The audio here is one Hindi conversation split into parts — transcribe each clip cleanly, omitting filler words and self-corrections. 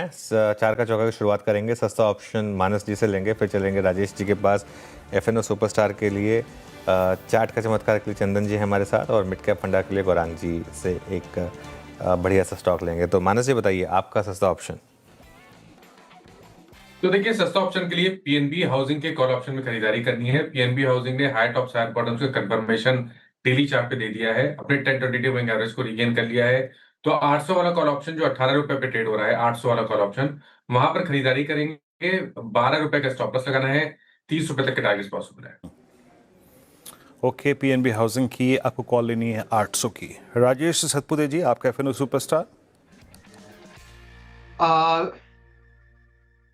हैं। चार का चौका की शुरुआत करेंगे। सस्ता ऑप्शन मानस जी से लेंगे, फिर चलेंगे राजेश जी के पास एफएनओ सुपरस्टार के लिए। चार्ट का चमत्कार के लिए चंदन जी हैं हमारे साथ, और मिड कैप फंडा के लिए गौरांग जी से एक बढ़िया सा स्टॉक लेंगे। तो मानस जी बताइए आपका सस्ता ऑप्शन। तो देखिए, सस्ता ऑप्शन के लिए पीएनबी हाउसिंग के कॉल ऑप्शन में खरीदारी करनी है। पीएनबी हाउसिंग ने हाई टॉप साइड बॉटम्स का कंफर्मेशन डेली चार्ट पे दे दिया है, अपने 10-20 मूविंग एवरेज को रिगेन कर लिया है। तो 800 वाला कॉल ऑप्शन जो 18 रुपए पे ट्रेड हो रहा है, 800 वाला कॉल ऑप्शन, वहां पर खरीदारी करेंगे। 12 रुपए का स्टॉप लॉस लगाना है, 30 रुपए तक के टारगेट पॉसिबल है। ओके, पीएनबी हाउसिंग की आपको कॉल लेनी है 800 की। राजेश सतपुते जी, आपका एफएनओ सुपरस्टार।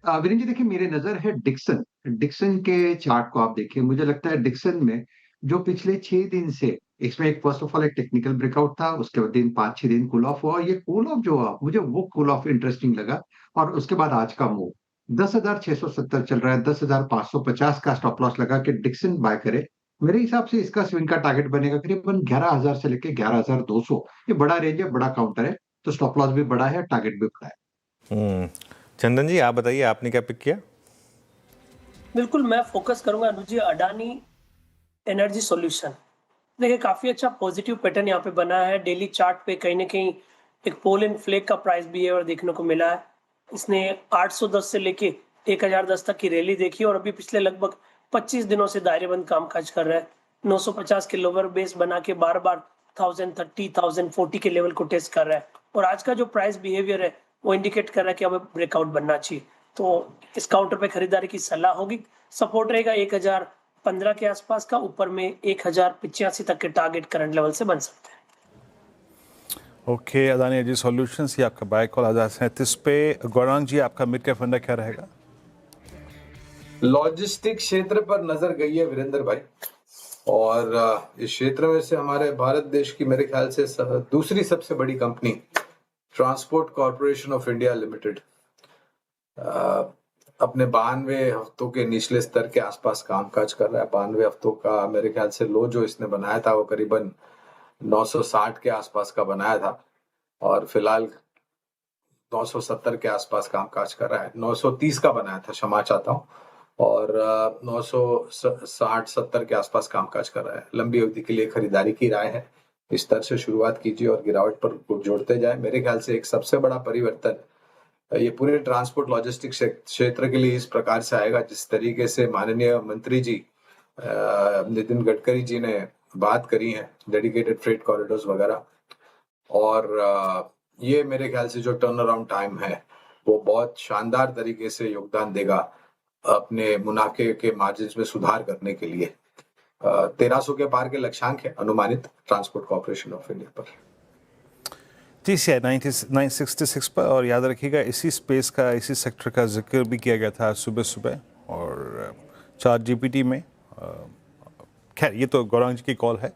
वीरेंद्र जी, देखिए मेरी नजर है डिक्सन। डिक्सन के चार्ट को आप देखिए, मुझे लगता है डिक्सन में जो पिछले 6 दिन से, इसमें एक फर्स्ट ऑफ ऑल एक टेक्निकल ब्रेकआउट था, उसके बाद दिन 5-6 दिन कूल ऑफ हुआ। ये कूल ऑफ जो हुआ, मुझे वो कूल ऑफ इंटरेस्टिंग लगा। और उसके बाद आज का मूव 10,670 चल रहा है, 10,550 का स्टॉप लॉस लगा कि डिक्सन बाय करे। मेरे हिसाब से इसका स्विंग का टारगेट बनेगा करीबन 11,000 से लेके 11,200। ये बड़ा रेंज है, बड़ा काउंटर है, तो स्टॉप लॉस भी बड़ा है, टारगेट भी बड़ा है। चंदन जी आप बताइए आपने क्या पिक किया। बिल्कुल, मैं फोकस करूंगा अनुज जी, अडानी एनर्जी सॉल्यूशन। देखिए, काफी अच्छा पॉजिटिव पैटर्न यहाँ पे बना है। डेली चार्ट पे कहीं ना कहीं एक पोल एंड फ्लेग का प्राइस बिहेवियर देखने को मिला है। इसने 810 से लेके 1010 तक की रैली देखी, और अभी पिछले लगभग 25 दिनों से दायरेबंद कामकाज कर रहा है। 950 के लोअर बेस बना के बार बार 1030, 1040 के लेवल को टेस्ट कर रहा है। और आज का जो प्राइस बिहेवियर है वो इंडिकेट कर रहा है कि अब ब्रेकआउट बनना चाहिए। तो इस काउंटर पे खरीदारी की सलाह होगी। सपोर्ट रहेगा 1015 के आसपास का, ऊपर में 1085 तक के टारगेट करंट लेवल से बन सकते हैं। ओके, अदानी एनर्जी सॉल्यूशंस, ये आपका बाय कॉल 1037 पे। गौरांग जी, आपका मिड कैप फंडा क्या रहेगा? लॉजिस्टिक क्षेत्र पर नजर गई है वीरेंद्र भाई, और इस क्षेत्र में से हमारे भारत देश की मेरे ख्याल से दूसरी सबसे बड़ी company transport corporation of India limited अपने 92 हफ्तों के निचले स्तर के आसपास कामकाज कर रहा है। 92 हफ्तों का मेरे ख्याल से लो जो इसने बनाया था वो करीबन 960 के आसपास का बनाया था, और फिलहाल 970 के आसपास कामकाज कर रहा है। 930 का बनाया था, क्षमा चाहता हूँ, और 960-70 के आसपास कामकाज कर रहा है। लंबी अवधि के लिए खरीदारी की राय है। इस तरह से शुरुआत कीजिए और गिरावट पर जोड़ते जाए। मेरे ख्याल से एक सबसे बड़ा परिवर्तन ये पूरे ट्रांसपोर्ट लॉजिस्टिक्स क्षेत्र के लिए इस प्रकार से आएगा, जिस तरीके से माननीय मंत्री जी नितिन गडकरी जी ने बात करी है डेडिकेटेड फ्रेट कॉरिडोर्स वगैरह, और ये मेरे ख्याल से जो टर्न अराउंड टाइम है वो बहुत शानदार तरीके से योगदान देगा अपने मुनाफे के मार्जिन में सुधार करने के लिए। 1300 के पार के लक्ष्यांक है अनुमानित ट्रांसपोर्ट कॉर्पोरेशन ऑफ इंडिया पर। TCI 966 पर। और याद रखिएगा, इसी स्पेस का, इसी सेक्टर का जिक्र भी किया गया था सुबह सुबह, और चार्ट जीपीटी में। खैर, ये तो गौरांग जी की कॉल है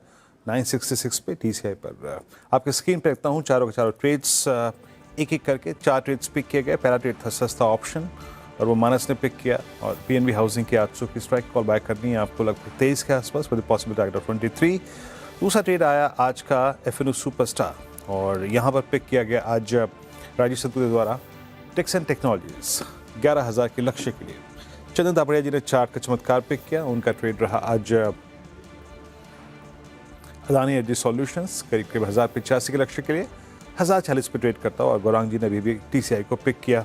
966 पे TCI पर। आपके स्क्रीन पर रखता हूँ चारों के चारों ट्रेड्स, एक एक करके 4 ट्रेड्स पिक किए गए। पहला ट्रेड था सस्ता ऑप्शन, और वो मानस ने पिक किया। और पीएनबी हाउसिंग की 800 की स्ट्राइक कॉल बाय करनी है आपको लगभग 23 के आसपास, विद पॉसिबल टारगेट ऑफ 23। दूसरा ट्रेड आया आज का एफएनओ सुपरस्टार, और यहाँ पर पिक किया गया आज राजेश सतपुते द्वारा टेक्सन टेक्नोलॉजीज 11,000 के लक्ष्य के लिए। चंदन दापड़िया जी ने चार्ट का चमत्कार पिक किया, उनका ट्रेड रहा आज अदानी एनर्जी सॉल्यूशंस करीब 1,085 के लक्ष्य के लिए। 1,040 पे ट्रेड करता हूँ। और गौरांग जी ने अभी भी TCI को पिक किया